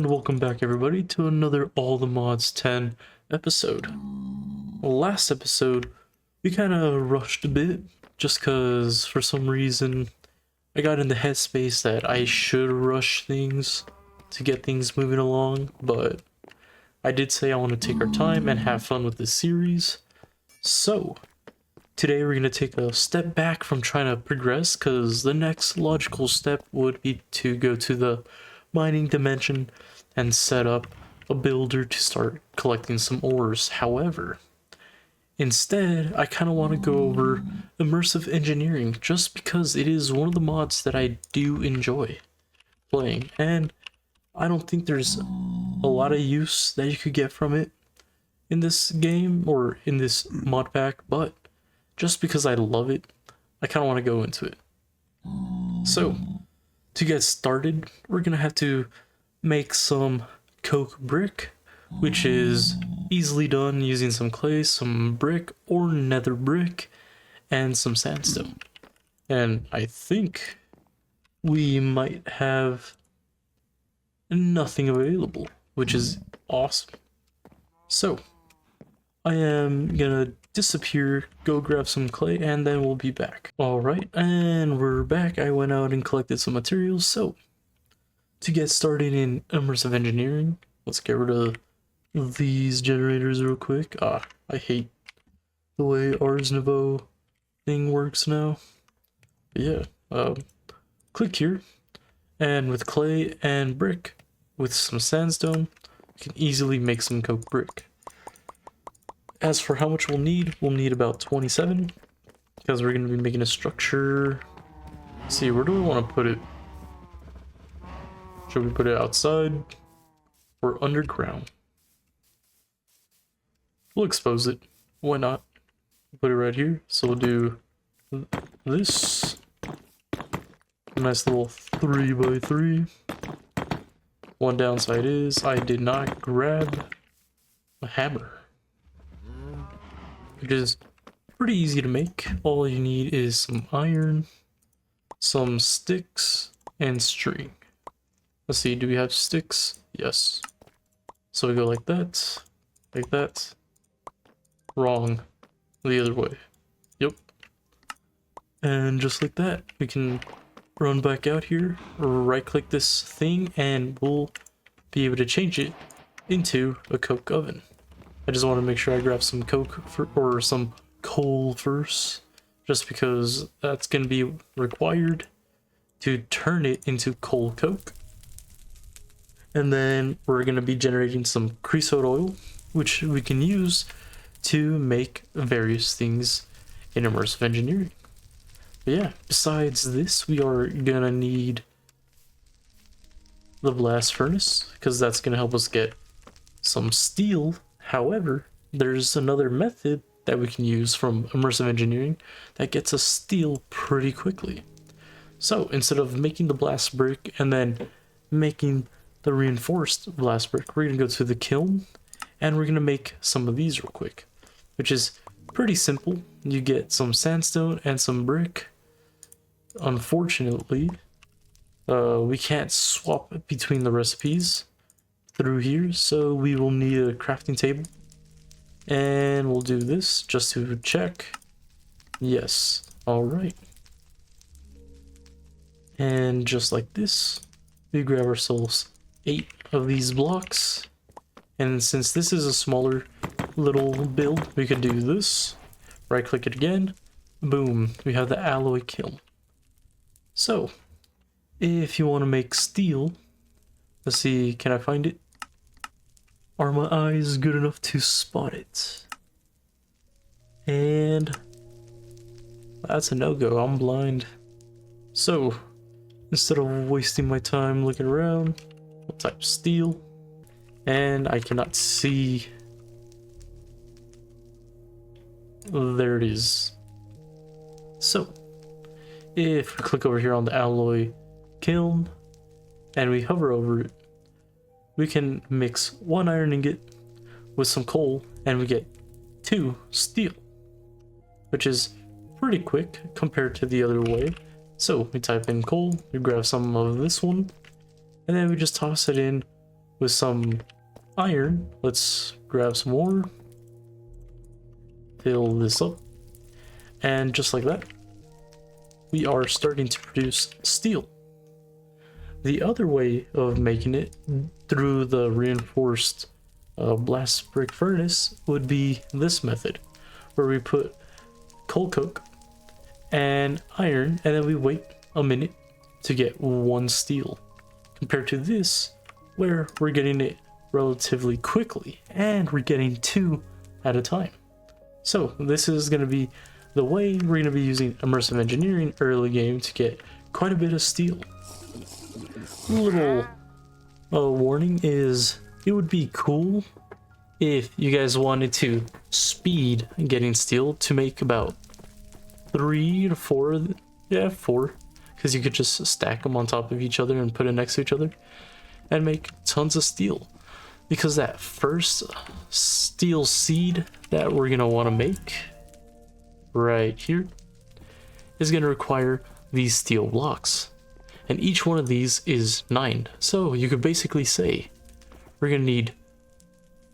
And welcome back everybody to another All the Mods 10 episode. Last episode, we kind of rushed a bit just because for some reason I got in the headspace that I should rush things to get things moving along, but I did say I want to take our time and have fun with this series. So, today we're going to take a step back from trying to progress because the next logical step would be to go to the mining dimension and set up a builder to start collecting some ores. However, instead, I kind of want to go over immersive engineering just because it is one of the mods that I do enjoy playing, and I don't think there's a lot of use that you could get from it in this game or in this mod pack, but just because I love it, I kind of want to go into it. So, to get started, we're gonna have to make some coke brick, which is easily done using some clay, some brick or nether brick, and some sandstone. And I think we might have nothing available, which is awesome. So, I am gonna disappear, go grab some clay, and then we'll be back. Alright, and we're back. I went out and collected some materials. So, to get started in immersive engineering, let's get rid of these generators real quick. I hate the way Ars Nouveau thing works now. But yeah, click here, and with clay and brick, with some sandstone, you can easily make some coke brick. As for how much we'll need about 27, because we're going to be making a structure. Let's see, where do we want to put it? Should we put it outside or underground? We'll expose it. Why not? Put it right here. So we'll do this. A nice little 3x3. One downside is I did not grab a hammer, which is pretty easy to make. All you need is some iron, some sticks, and string. Let's see, do we have sticks? Yes. So we go like that, like that. Wrong. The other way. Yep. And just like that, we can run back out here, right click this thing, and we'll be able to change it into a coke oven. I just want to make sure I grab some coke or some coal first, just because that's going to be required to turn it into coal coke. And then we're going to be generating some creosote oil, which we can use to make various things in immersive engineering. But yeah, besides this, we are going to need the blast furnace, because that's going to help us get some steel. However, there's another method that we can use from immersive engineering that gets us steel pretty quickly. So instead of making the blast brick and then making the reinforced blast brick, we're going to go to the kiln and we're going to make some of these real quick, which is pretty simple. You get some sandstone and some brick. Unfortunately, we can't swap between the recipes through here, so we will need a crafting table, and we'll do this just to check. Yes. All right, and just like this, we grab ourselves 8 of these blocks, and since this is a smaller little build, we could do this, right click it again, boom, we have the alloy kiln. So if you want to make steel, let's see, can I find it? Are my eyes good enough to spot it? And that's a no-go, I'm blind. So instead of wasting my time looking around, we'll type steel, and I cannot see. There it is. So if we click over here on the alloy kiln and we hover over it, we can mix 1 iron ingot with some coal and we get 2 steel, which is pretty quick compared to the other way. So we type in coal, we grab some of this one, and then we just toss it in with some iron. Let's grab some more, fill this up, and just like that, we are starting to produce steel. The other way of making it through the reinforced blast brick furnace would be this method, where we put coal coke and iron, and then we wait a minute to get one steel, compared to this where we're getting it relatively quickly and we're getting two at a time. So this is going to be the way we're going to be using immersive engineering early game to get quite a bit of steel. A little warning is it would be cool if you guys wanted to speed getting steel to make about 3 to 4, yeah, 4, because you could just stack them on top of each other and put it next to each other and make tons of steel. Because that first steel seed that we're gonna want to make right here is gonna require these steel blocks, and each one of these is 9. So you could basically say we're gonna need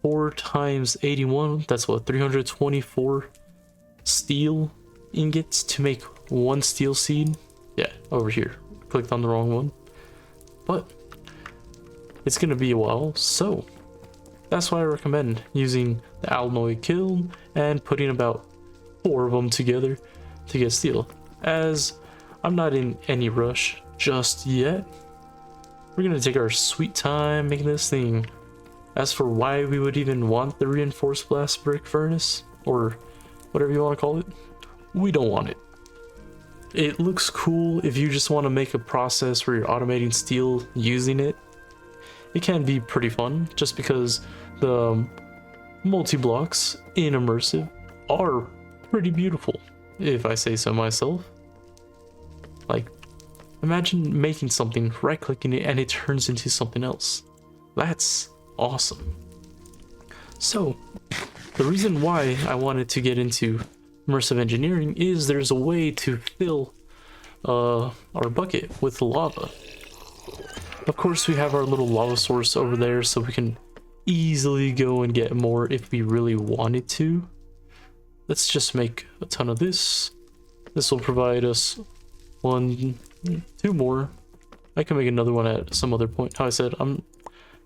4 times 81, that's what, 324 steel ingots to make one steel seed. Yeah, over here, clicked on the wrong one, but it's gonna be a while, so that's why I recommend using the alloy kiln and putting about 4 of them together to get steel. As I'm not in any rush just yet, we're gonna take our sweet time making this thing. As for why we would even want the reinforced blast brick furnace, or whatever you want to call it, we don't want it. It looks cool if you just want to make a process where you're automating steel using it. It can be pretty fun just because the multi-blocks in immersive are pretty beautiful, if I say so myself. Like, imagine making something, right-clicking it, and it turns into something else. That's awesome. So, the reason why I wanted to get into immersive engineering is there's a way to fill our bucket with lava. Of course, we have our little lava source over there, so we can easily go and get more if we really wanted to. Let's just make a ton of this. This will provide us 1, 2 more. I can make another one at some other point. How I said, I'm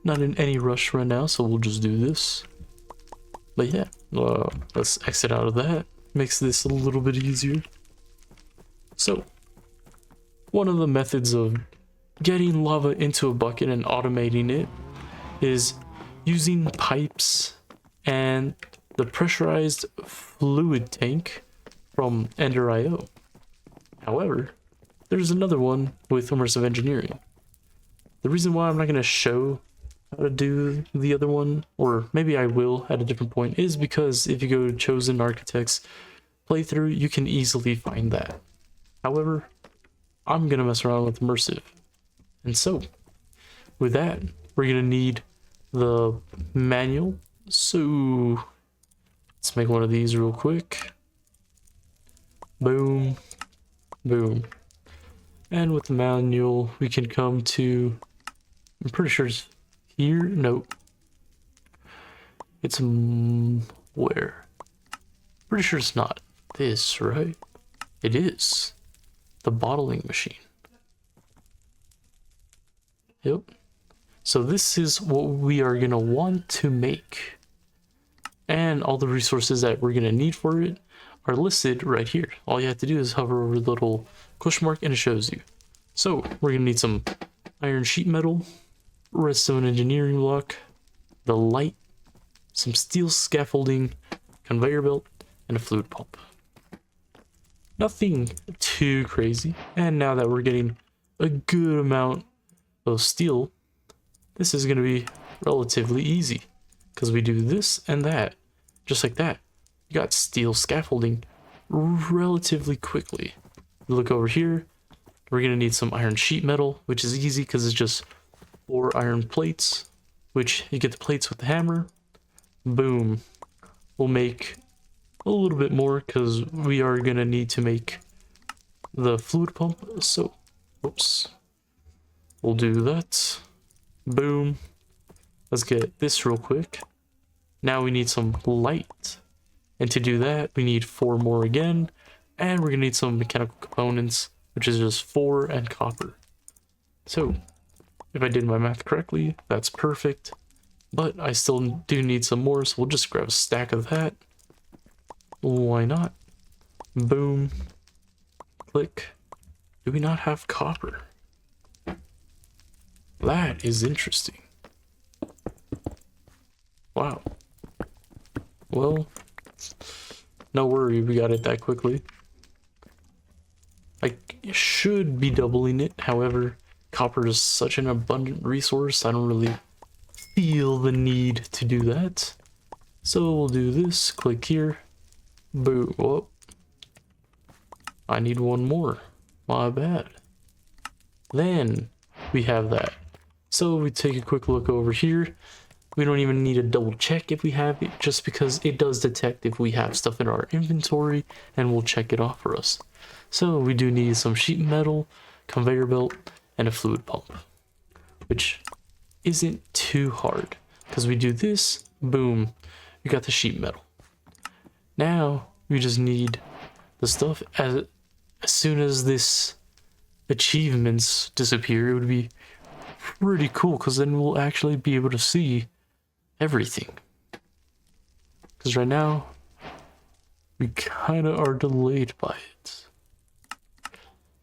not in any rush right now, so we'll just do this. But yeah, let's exit out of that. Makes this a little bit easier. So, one of the methods of getting lava into a bucket and automating it is using pipes and the pressurized fluid tank from Ender.io. However, there's another one with immersive engineering. The reason why I'm not going to show how to do the other one, or maybe I will at a different point, is because if you go to Chosen Architects playthrough, you can easily find that. However, I'm going to mess around with immersive. And so, with that, we're going to need the manual. So, let's make one of these real quick. Boom. Boom. And with the manual, we can come to, I'm pretty sure it's here. Nope. It's where? Pretty sure it's not this, right? It is. The bottling machine. Yep. So this is what we are going to want to make. And all the resources that we're going to need for it are listed right here. All you have to do is hover over the little question mark and it shows you. So we're going to need some iron sheet metal, redstone engineering block, the light, some steel scaffolding, conveyor belt, and a fluid pump. Nothing too crazy. And now that we're getting a good amount of steel, this is going to be relatively easy because we do this and that, just like that. You got steel scaffolding relatively quickly. Look over here, we're going to need some iron sheet metal, which is easy because it's just 4 iron plates, which you get the plates with the hammer. Boom. We'll make a little bit more because we are going to need to make the fluid pump. So, oops. We'll do that. Boom. Let's get this real quick. Now we need some light. And to do that, we need 4 more again. And we're gonna need some mechanical components, which is just 4 and copper. So, if I did my math correctly, that's perfect. But I still do need some more, so we'll just grab a stack of that. Why not? Boom. Click. Do we not have copper? That is interesting. Wow. Well, no worry, we got it that quickly. I should be doubling it, however, copper is such an abundant resource, I don't really feel the need to do that. So we'll do this, click here, boom, whoop. I need one more, my bad. Then we have that. So we take a quick look over here. We don't even need to double check if we have it, just because it does detect if we have stuff in our inventory and will check it off for us. So we do need some sheet metal, conveyor belt, and a fluid pump, which isn't too hard because we do this, boom, we got the sheet metal. Now we just need the stuff. As soon as this achievements disappear, it would be pretty cool because then we'll actually be able to see everything. Because right now we kind of are delayed by it.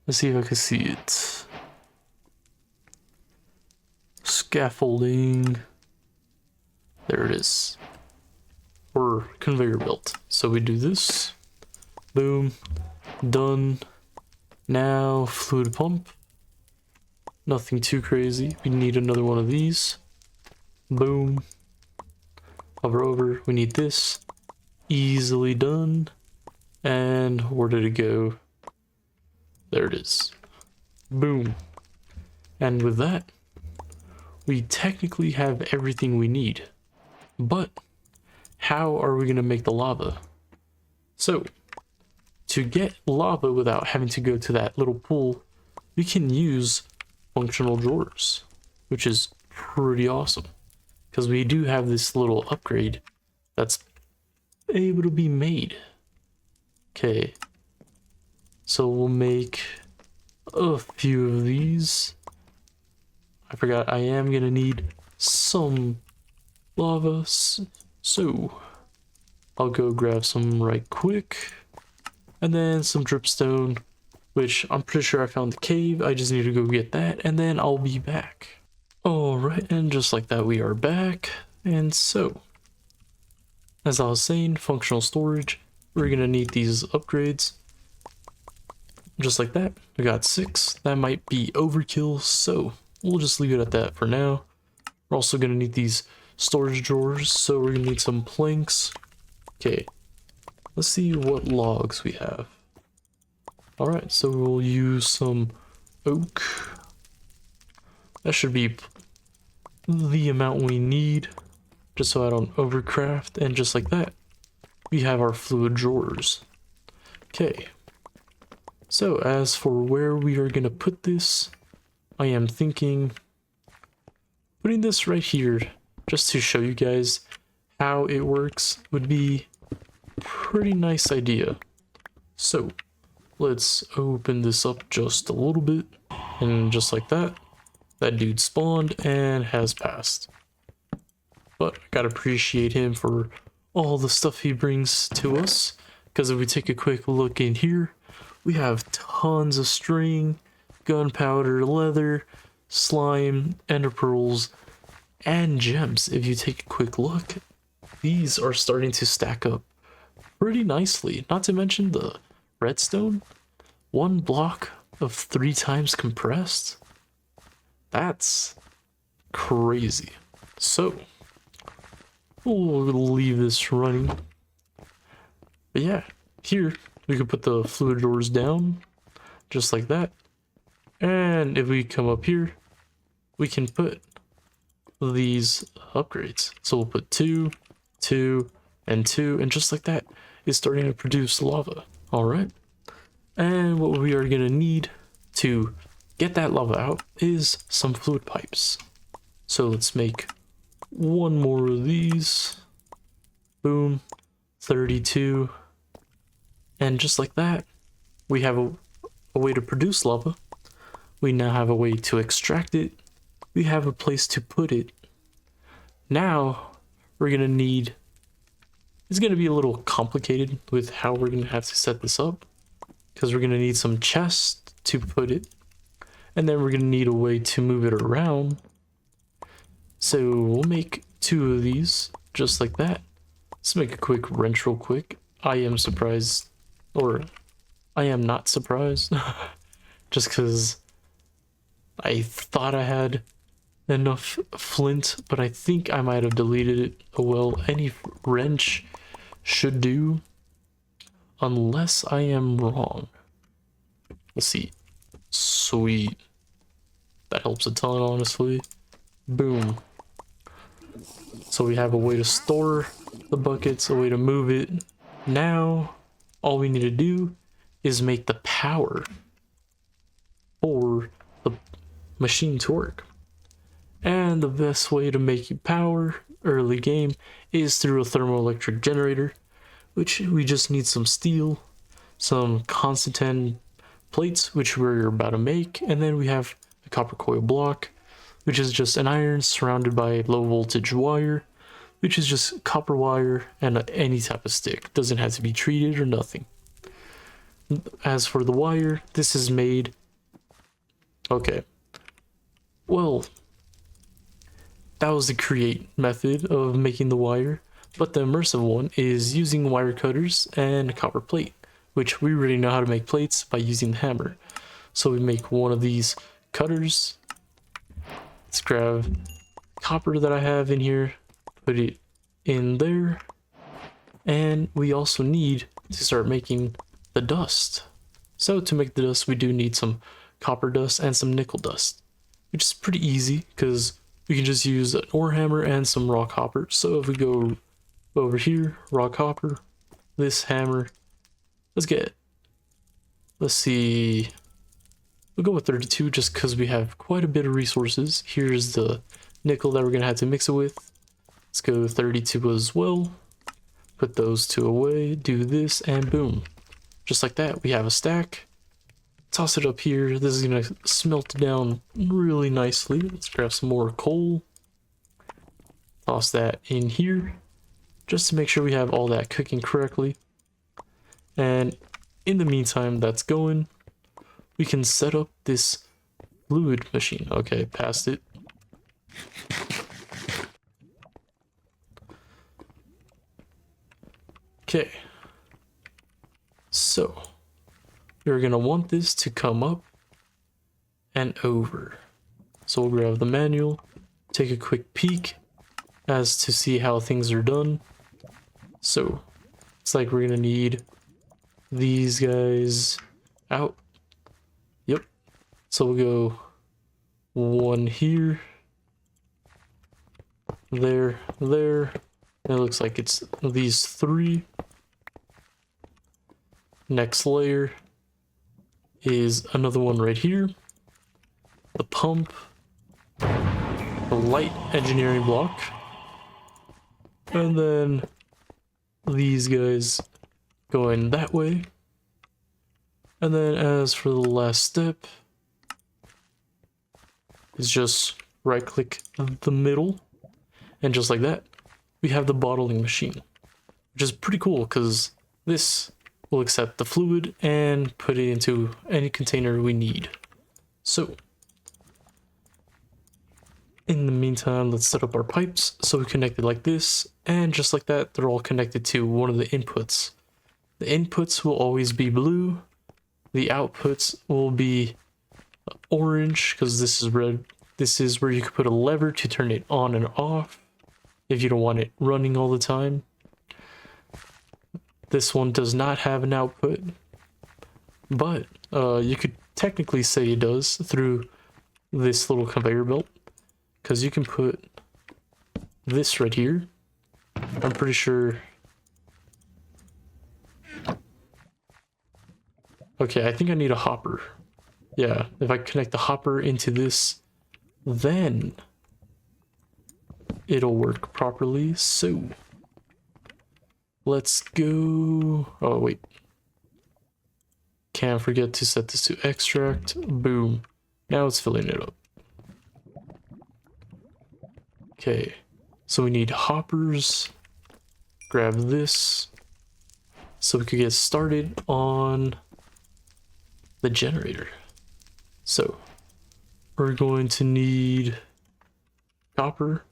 Let's see if I can see it. Scaffolding. There it is. Or conveyor belt. So we do this. Boom. Done. Now fluid pump. Nothing too crazy. We need another one of these. Boom. Hover over. We need this. Easily done. And where did it go? There it is. Boom. And with that, we technically have everything we need. But how are we going to make the lava? So, to get lava without having to go to that little pool, we can use functional drawers, which is pretty awesome. Because we do have this little upgrade that's able to be made. Okay. So we'll make a few of these. I forgot I am gonna need some lava, so I'll go grab some right quick. And then some dripstone, which I'm pretty sure I found the cave. I just need to go get that, and then I'll be back. Alright, and just like that, we are back. And so, as I was saying, functional storage, we're gonna need these upgrades. Just like that, we got 6. That might be overkill, so we'll just leave it at that for now. We're also gonna need these storage drawers, so we're gonna need some planks. Okay, let's see what logs we have. Alright, so we'll use some oak. That should be the amount we need, just so I don't overcraft. And just like that, we have our fluid drawers. Okay. So as for where we are going to put this, I am thinking putting this right here, just to show you guys how it works, would be a pretty nice idea. So let's open this up just a little bit, and just like that, that dude spawned and has passed. But I gotta appreciate him for all the stuff he brings to us, because if we take a quick look in here, we have tons of string, gunpowder, leather, slime, ender pearls, and gems. If you take a quick look, these are starting to stack up pretty nicely. Not to mention the redstone, 1 block of 3 times compressed. That's crazy. So we'll leave this running. But yeah, here we could put the fluid drawers down just like that. And if we come up here, we can put these upgrades. So we'll put 2, 2, and 2, and just like that, it's starting to produce lava. All right. And what we are gonna need to get that lava out is some fluid pipes. So let's make one more of these. Boom. 32. And just like that, we have a way to produce lava. We now have a way to extract it. We have a place to put it. Now, we're going to need... It's going to be a little complicated with how we're going to have to set this up. Because we're going to need some chests to put it. And then we're going to need a way to move it around. So we'll make 2 of these, just like that. Let's make a quick wrench real quick. I am surprised, or I am not surprised. Just because I thought I had enough flint, but I think I might have deleted it. Oh well, any wrench should do, unless I am wrong. Let's see. Sweet. That helps a ton, honestly. Boom. So we have a way to store the buckets, a way to move it. Now, all we need to do is make the power for the machine to work. And the best way to make power early game is through a thermoelectric generator, which we just need some steel, some constant plates, which we're about to make, and then we have a copper coil block, which is just an iron surrounded by low voltage wire, which is just copper wire and any type of stick. Doesn't have to be treated or nothing. As for the wire, this is made... Okay. Well, that was the create method of making the wire, but the immersive one is using wire cutters and a copper plate, which we already know how to make plates by using the hammer. So we make one of these cutters. Let's grab copper that I have in here, put it in there, and we also need to start making the dust. So to make the dust, we do need some copper dust and some nickel dust, which is pretty easy because we can just use an ore hammer and some raw copper. So if we go over here, raw copper, this hammer, let's see, we'll go with 32 just because we have quite a bit of resources. Here's the nickel that we're going to have to mix it with. Let's go 32 as well. Put those 2 away, do this, and boom. Just like that, we have a stack. Toss it up here. This is going to smelt down really nicely. Let's grab some more coal. Toss that in here, just to make sure we have all that cooking correctly. And in the meantime that's going, we can set up this fluid machine. Okay, past it. Okay. So, you're going to want this to come up and over. So we'll grab the manual, take a quick peek as to see how things are done. So, it's like we're going to need these guys out. Yep. So we'll go 1 here, there, there. And it looks like it's these 3. Next layer is another one right here. The pump, the light engineering block, and then these guys going that way. And then as for the last step, is just right click the middle, and just like that, we have the bottling machine, which is pretty cool because this will accept the fluid and put it into any container we need. So, in the meantime, let's set up our pipes. So we connect it like this, and just like that, they're all connected to one of the inputs. The inputs will always be blue. The outputs will be orange, because this is red. This is where you can put a lever to turn it on and off if you don't want it running all the time. This one does not have an output, but you could technically say it does through this little conveyor belt, because you can put this right here. I'm pretty sure. Okay, I think I need a hopper. Yeah, if I connect the hopper into this, then it'll work properly. So let's go. Oh, wait. Can't forget to set this to extract. Boom. Now it's filling it up. Okay. So we need hoppers. Grab this. So we could get started on the generator. So we're going to need copper.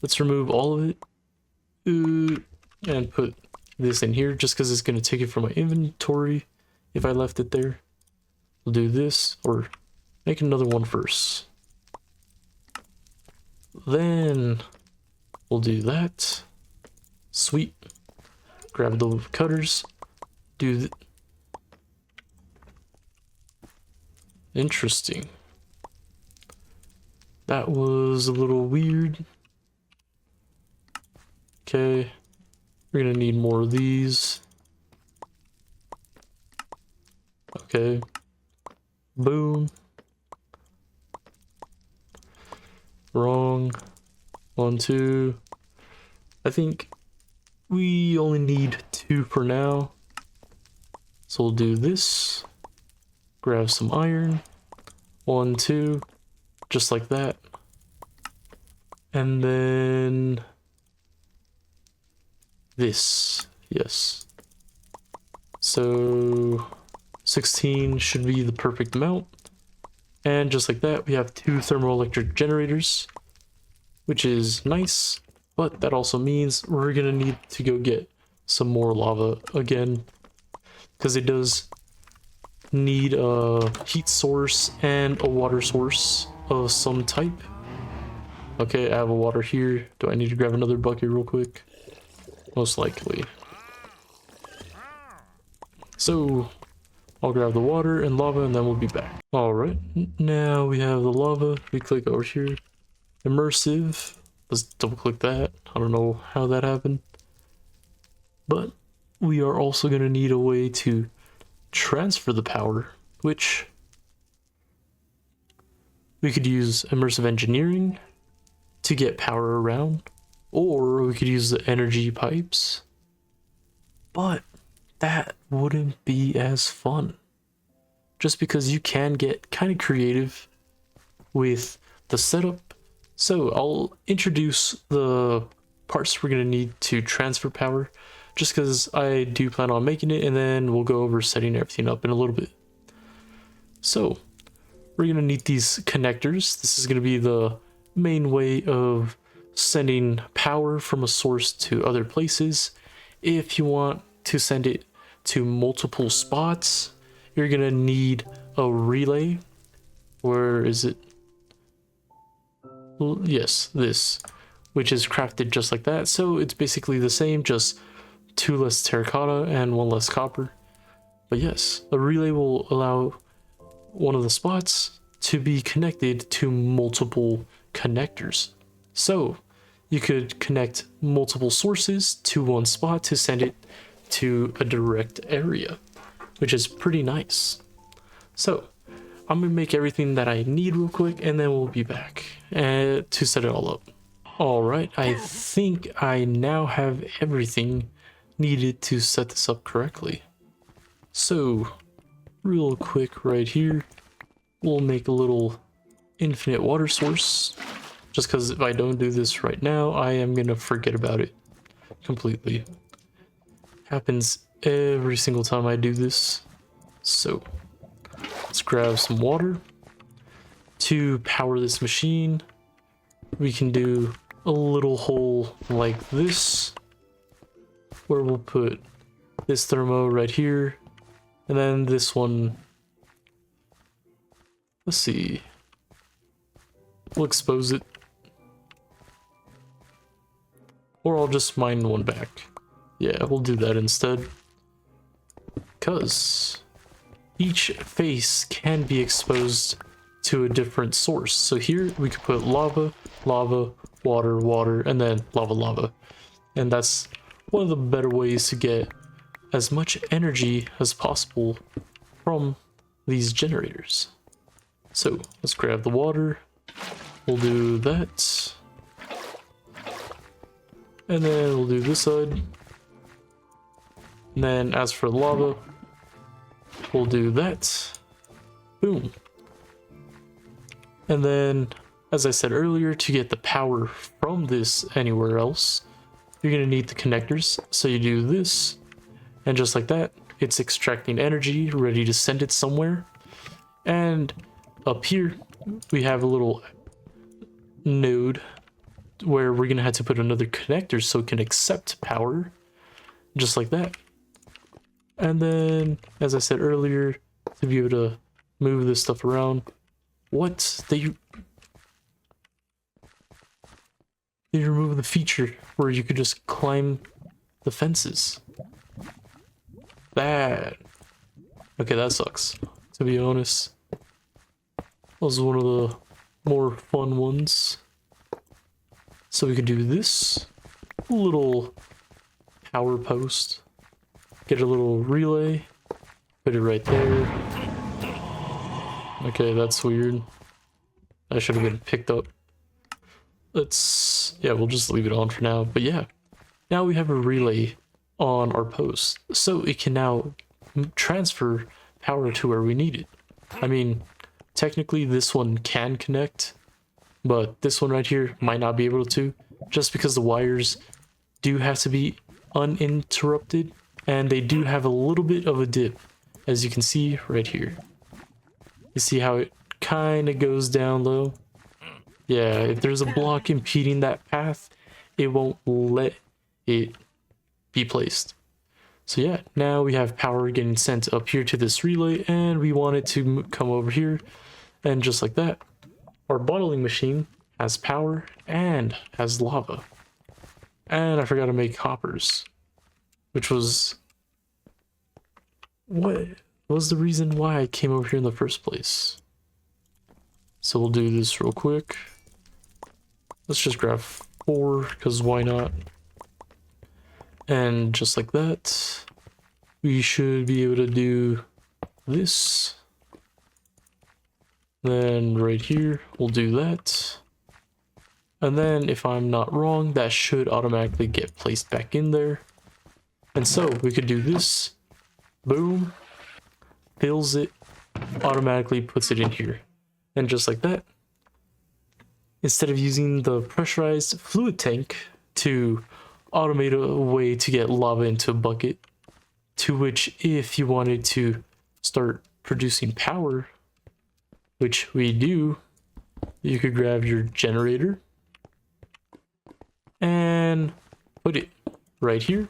Let's remove all of it. And put this in here just because it's going to take it from my inventory if I left it there. We'll do this, or make another one first. Then we'll do that. Sweet. Grab the cutters. Do interesting. That was a little weird. Okay. We're gonna need more of these. Okay. Boom. Wrong. 1, 2. I think we only need 2 for now. So we'll do this. Grab some iron. 1, 2. Just like that. And then this. Yes. So 16 should be the perfect amount. And just like that, we have 2 thermoelectric generators, which is nice, but that also means we're gonna need to go get some more lava again, because it does need a heat source and a water source of some type. Okay, I have a water here. Do I need to grab another bucket real quick? Most likely. So I'll grab the water and lava and then we'll be back. Alright, now we have the lava. We click over here. Immersive. Let's double click that. I don't know how that happened. But we are also going to need a way to transfer the power, which we could use immersive engineering to get power around, or we could use the energy pipes, but that wouldn't be as fun, just because you can get kind of creative with the setup. So I'll introduce the parts we're going to need to transfer power, just because I do plan on making it, and then we'll go over setting everything up in a little bit. So we're going to need these connectors. This is going to be the main way of sending power from a source to other places. If you want to send it to multiple spots, you're going to need a relay. Where is it? Well, yes, this, which is crafted just like that. So it's basically the same, just 2 less terracotta and 1 less copper. But yes, a relay will allow one of the spots to be connected to multiple connectors. So you could connect multiple sources to one spot to send it to a direct area, which is pretty nice. So I'm gonna make everything that I need real quick, and then we'll be back to set it all up. All right, I think I now have everything needed to set this up correctly. So real quick right here, we'll make a little infinite water source, just because if I don't do this right now, I am gonna forget about it completely. Happens every single time I do this. So let's grab some water to power this machine. We can do a little hole like this, where we'll put this thermo right here, and then this one, let's see, we'll expose it, or I'll just mine one back. Yeah, we'll do that instead, because each face can be exposed to a different source. So here we could put lava, lava, water, water, and then lava, lava. And that's one of the better ways to get as much energy as possible from these generators. So let's grab the water. We'll do that. And then we'll do this side. And then as for the lava, we'll do that. Boom. And then, as I said earlier, to get the power from this anywhere else, you're going to need the connectors. So you do this, and just like that, it's extracting energy, ready to send it somewhere. And up here, we have a little node where we're going to have to put another connector so it can accept power, just like that. And then, as I said earlier, to be able to move this stuff around, they removed the feature where you could just climb the fences. Bad. Okay, that sucks, to be honest. That was one of the more fun ones. So we could do this little power post. Get a little relay. Put it right there. Okay, that's weird. I should have been picked up. Yeah, we'll just leave it on for now. But yeah, now we have a relay on our post. So it can now transfer power to where we need it. I mean, technically this one can connect, but this one right here might not be able to, just because the wires do have to be uninterrupted, and they do have a little bit of a dip, as you can see right here. You see how it kind of goes down low? Yeah, if there's a block impeding that path, it won't let it be placed. So yeah, now we have power getting sent up here to this relay, and we want it to come over here, and just like that, our bottling machine has power and has lava. And I forgot to make hoppers, which was what was the reason why I came over here in the first place. So we'll do this real quick. Let's just grab 4, because why not? And just like that, we should be able to do this. Then right here, we'll do that. And then, if I'm not wrong, that should automatically get placed back in there. And so, we could do this. Boom. Fills it. Automatically puts it in here. And just like that, instead of using the pressurized fluid tank to automate a way to get lava into a bucket, to which if you wanted to start producing power, which we do, you could grab your generator and put it right here.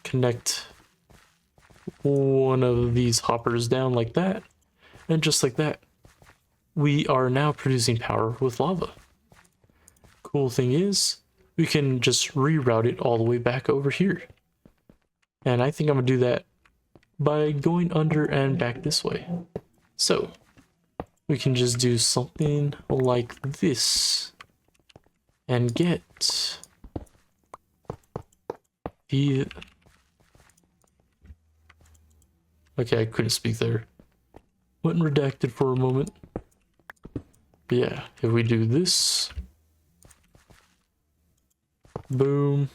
Connect one of these hoppers down like that, and just like that, we are now producing power with lava. Cool thing is, we can just reroute it all the way back over here. And I think I'm gonna do that by going under and back this way. So we can just do something like this and get the... Okay, I couldn't speak there. Went redacted for a moment. But yeah, if we do this, boom,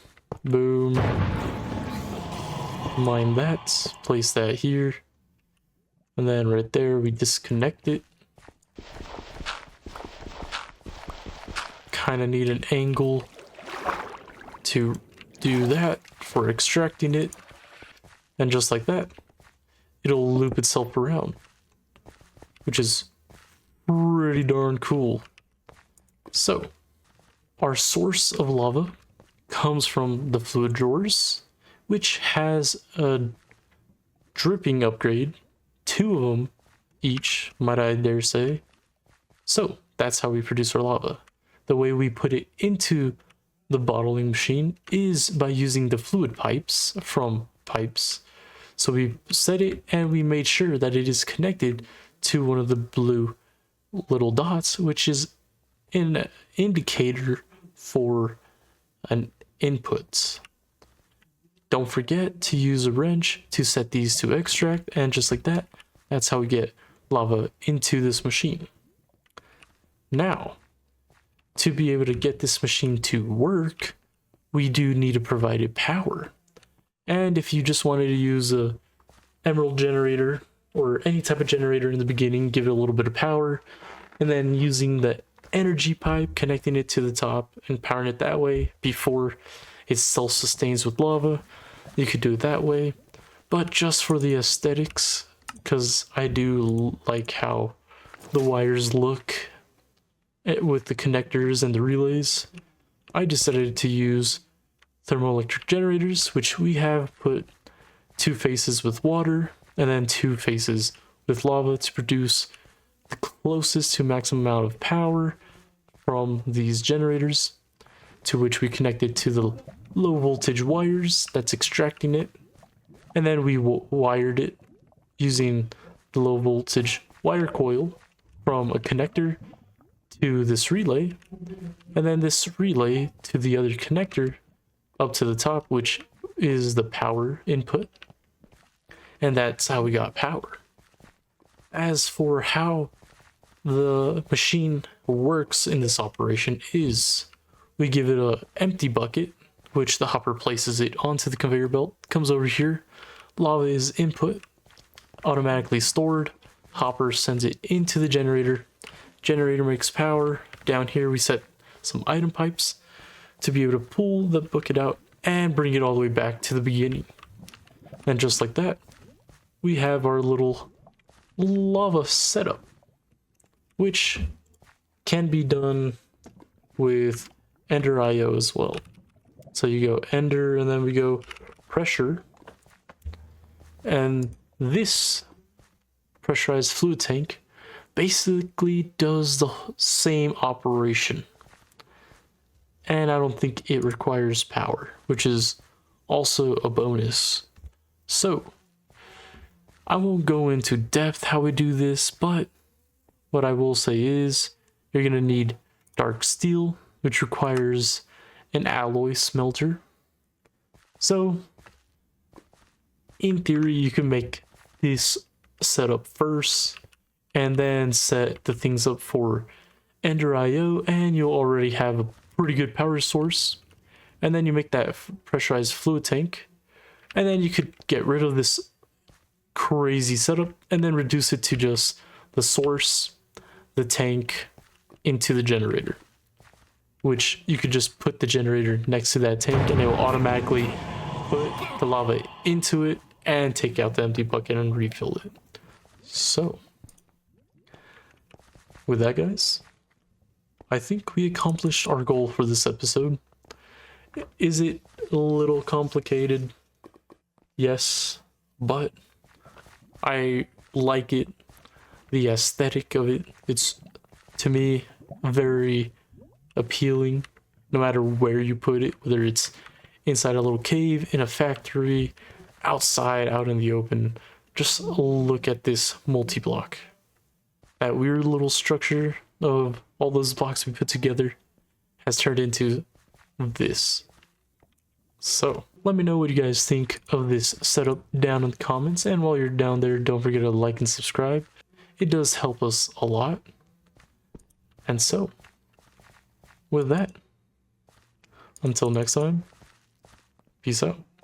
boom, mine that, place that here, and then right there we disconnect it. Kind of need an angle to do that for extracting it, and just like that, it'll loop itself around, which is pretty darn cool. So, our source of lava comes from the fluid drawers, which has a dripping upgrade, 2 of them each, might I dare say. So, that's how we produce our lava. The way we put it into the bottling machine is by using the fluid pipes from pipes. So we set it and we made sure that it is connected to one of the blue little dots, which is an indicator for an input. Don't forget to use a wrench to set these to extract, and just like that, that's how we get lava into this machine. Now, to be able to get this machine to work, we do need to provide it power. And if you just wanted to use a emerald generator or any type of generator in the beginning, give it a little bit of power, and then using the energy pipe, connecting it to the top and powering it that way before it self-sustains with lava, you could do it that way. But just for the aesthetics, because I do like how the wires look with the connectors and the relays, I decided to use thermoelectric generators, which we have put 2 faces with water and then 2 faces with lava to produce the closest to maximum amount of power from these generators, to which we connected to the low voltage wires that's extracting it, and then we wired it using the low voltage wire coil from a connector to this relay, and then this relay to the other connector up to the top, which is the power input, and that's how we got power. As for how the machine works in this operation is we give it a empty bucket, which the hopper places it onto the conveyor belt, comes over here, lava is input, automatically stored, hopper sends it into the generator, generator makes power. Down here we set some item pipes to be able to pull the bucket out and bring it all the way back to the beginning. And just like that, we have our little lava setup, which can be done with Ender IO as well. So you go Ender and then we go pressure, and this pressurized fluid tank basically does the same operation. And I don't think it requires power, which is also a bonus. So I won't go into depth how we do this, but what I will say is you're going to need dark steel, which requires an alloy smelter. So in theory, you can make this setup first and then set the things up for Ender IO, and you'll already have a pretty good power source. And then you make that pressurized fluid tank, and then you could get rid of this crazy setup and then reduce it to just the source, the tank, into the generator, which you could just put the generator next to that tank and it will automatically put the lava into it and take out the empty bucket and refill it. So with that, guys, I think we accomplished our goal for this episode. Is it a little complicated? Yes, but I like it. The aesthetic of it, it's, to me, very appealing, no matter where you put it, whether it's inside a little cave, in a factory, outside, out in the open. Just look at this multi-block. That weird little structure of all those blocks we put together has turned into this. So let me know what you guys think of this setup down in the comments, and while you're down there, don't forget to like and subscribe. It does help us a lot. And so with that, until next time, peace out.